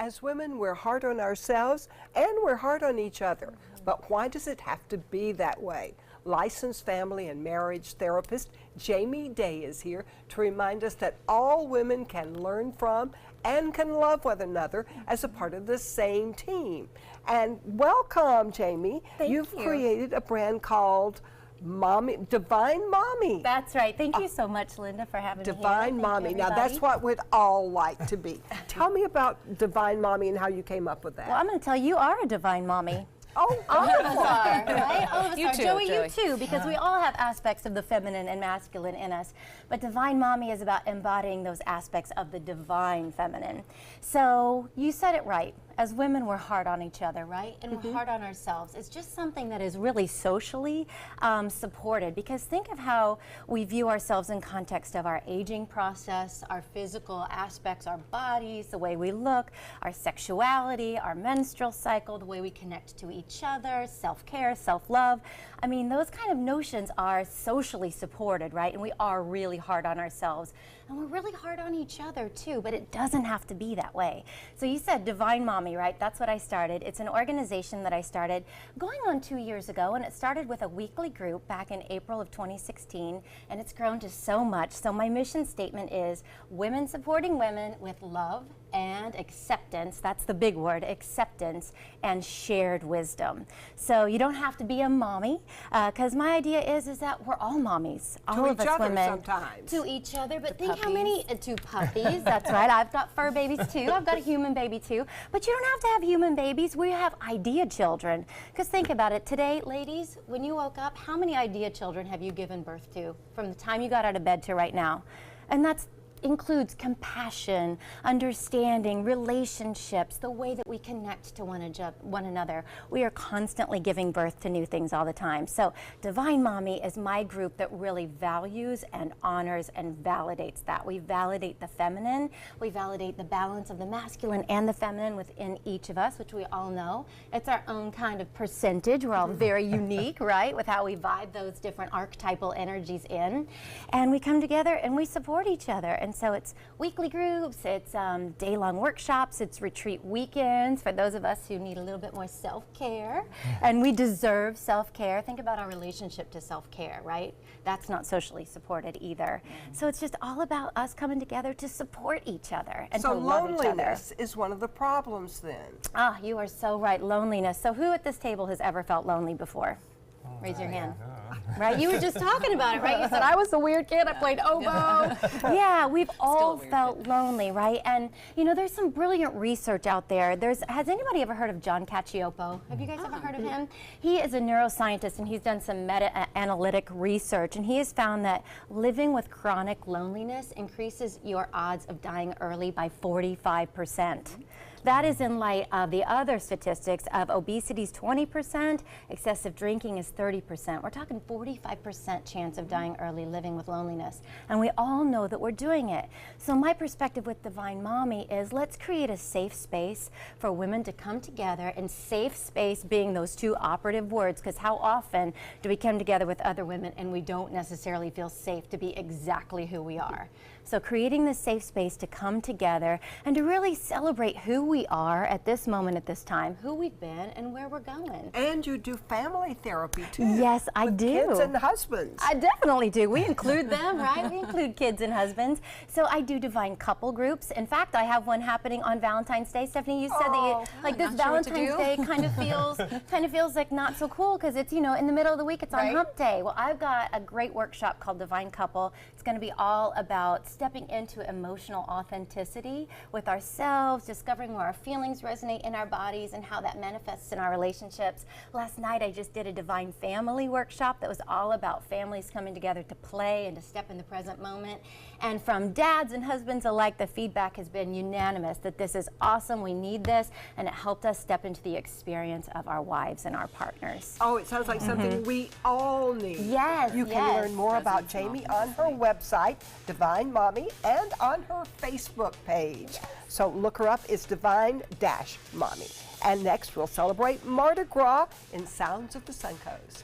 As women, we're hard on ourselves and we're hard on each other. But why does it have to be that way? Licensed family and marriage therapist Jamie Day is here to remind us that all women can learn from and can love one another as a part of the same team. And welcome, Jamie. You've created a brand called Divine Mommy. That's right. Thank you so much, Linda, for having me here. Divine Mommy. Now, that's what we'd all like to be. Tell me about Divine Mommy and how you came up with that. Well, I'm going to tell you are a divine mommy. Oh, all of us are, right? All of us are. Too, Joey, you too, because we all have aspects of the feminine and masculine in us. But Divine Mommy is about embodying those aspects of the divine feminine. So you said it right. As women, we're hard on each other, right? And we're hard on ourselves. It's just something that is really socially supported, because think of how we view ourselves in context of our aging process, our physical aspects, our bodies, the way we look, our sexuality, our menstrual cycle, the way we connect to each other, self-care, self-love. I mean, those kind of notions are socially supported, right? And we are really hard on ourselves. And we're really hard on each other too, but it doesn't have to be that way. So you said Divine Mommy, right? That's what I started. It's an organization that I started going on 2 years ago, and it started with a weekly group back in April of 2016, and it's grown to so much. So my mission statement is women supporting women with love and acceptance. That's the big word, acceptance and shared wisdom. So you don't have to be a mommy, because my idea is that we're all mommies, all of us women, sometimes. to each other. But think how many to puppies. That's right. I've got fur babies too. I've got a human baby too. But you don't have to have human babies. We have idea children. Because think about it today, ladies. When you woke up, how many idea children have you given birth to from the time you got out of bed to right now? And that's includes compassion, understanding, relationships, the way that we connect to one another. We are constantly giving birth to new things all the time. So Divine Mommy is my group that really values and honors and validates that. We validate the feminine, we validate the balance of the masculine and the feminine within each of us, which we all know. It's our own kind of percentage. We're all very unique, right, with how we vibe those different archetypal energies in. And we come together and we support each other. And so it's weekly groups, it's day-long workshops, it's retreat weekends for those of us who need a little bit more self-care. And we deserve self-care. Think about our relationship to self-care, right? That's not socially supported either. So it's just all about us coming together to support each other and to love each other. So loneliness is one of the problems then. Ah, you are so right, loneliness. So who at this table has ever felt lonely before? Raise your hand. Right? You were just talking about it, right? You said, I was the weird kid, I played oboe. Yeah, we've all felt lonely, right? And, you know, there's some brilliant research out there. Has anybody ever heard of John Cacioppo? Have you guys ever heard of him? He is a neuroscientist, and he's done some meta-analytic research, and he has found that living with chronic loneliness increases your odds of dying early by 45%. That is in light of the other statistics of obesity is 20%, excessive drinking is 30%. We're talking 45% chance of dying early living with loneliness. And we all know that we're doing it. So my perspective with Divine Mommy is let's create a safe space for women to come together, and safe space being those two operative words, because how often do we come together with other women and we don't necessarily feel safe to be exactly who we are? So creating this safe space to come together and to really celebrate who we are at this moment, at this time, who we've been and where we're going. And you do family therapy too. Yes, I do. Kids and husbands. I definitely do. We include them, right? We include kids and husbands. So I do divine couple groups. In fact, I have one happening on Valentine's Day. Stephanie, you said that like this Valentine's Day kind of feels like not so cool because it's, you know, in the middle of the week, it's on hump day. Well, I've got a great workshop called Divine Couple. It's going to be all about stepping into emotional authenticity with ourselves, discovering where our feelings resonate in our bodies and how that manifests in our relationships. Last night I just did a Divine Family workshop that was all about families coming together to play and to step in the present moment. And from dads and husbands alike, the feedback has been unanimous that this is awesome, we need this, and it helped us step into the experience of our wives and our partners. Oh, it sounds like something we all need. Yes, You can learn more about Jamie on her website, Divine Mommy, and on her Facebook page. So look her up, it's Divine-Mommy. And next we'll celebrate Mardi Gras in Sounds of the Suncoast.